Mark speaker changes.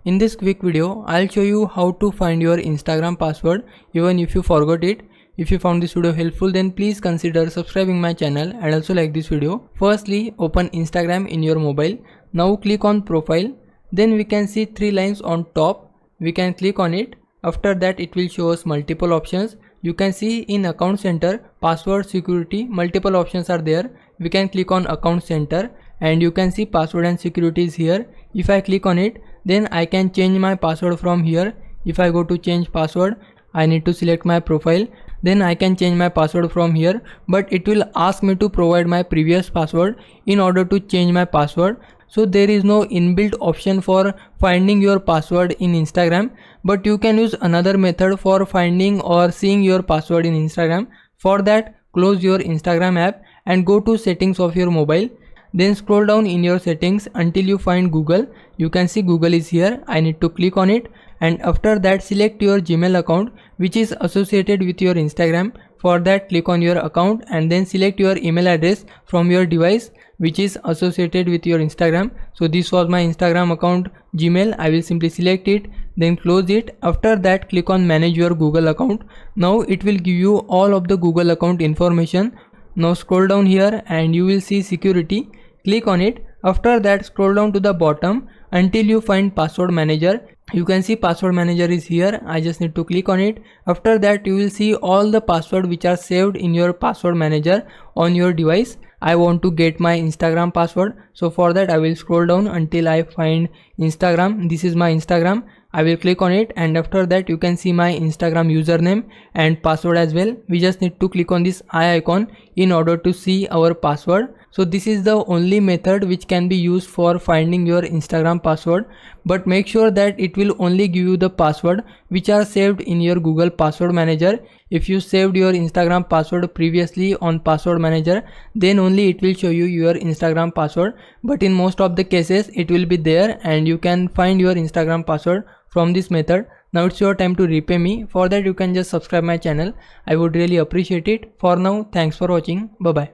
Speaker 1: In this quick video, I'll show you how to find your Instagram password even if you forgot it. If you found this video helpful, then please consider subscribing my channel and also like this video. Firstly, open Instagram in your mobile. Now click on profile. Then we can see three lines on top. We can click on it. After that, it will show us multiple options. You can see in account center, password security, multiple options are there. We can click on account center and you can see password and security is here. If I click on it, then I can change my password from here. If I go to change password, I need to select my profile. Then I can change my password from here, but it will ask me to provide my previous password in order to change my password. So there is no inbuilt option for finding your password in Instagram, but you can use another method for finding or seeing your password in Instagram. For that, close your Instagram app and go to settings of your mobile. Then scroll down in your settings until you find Google. You can see Google is here. I need to click on it, and after that select your Gmail account which is associated with your Instagram. For that, click on your account and then select your email address from your device which is associated with your Instagram. So this was my Instagram account Gmail. I will simply select it, then close it. After that, click on manage your Google account. Now it will give you all of the Google account information. Now scroll down here and you will see security. Click on it. After that, scroll down to the bottom until you find password manager. You can see password manager is here. I just need to click on it. After that, you will see all the password which are saved in your password manager on your device. I want to get my Instagram password, so for that I will scroll down until I find Instagram. This is my Instagram. I will click on it, and after that you can see my Instagram username and password as well. We just need to click on this eye icon in order to see our password. So this is the only method which can be used for finding your Instagram password, but make sure that it will only give you the password which are saved in your Google password manager. If you saved your Instagram password previously on password manager, then only it will show you your Instagram password, but in most of the cases it will be there and you can find your Instagram password from this method. Now it's your time to repay me. For that, you can just subscribe my channel. I would really appreciate it. For now, thanks for watching. Bye bye.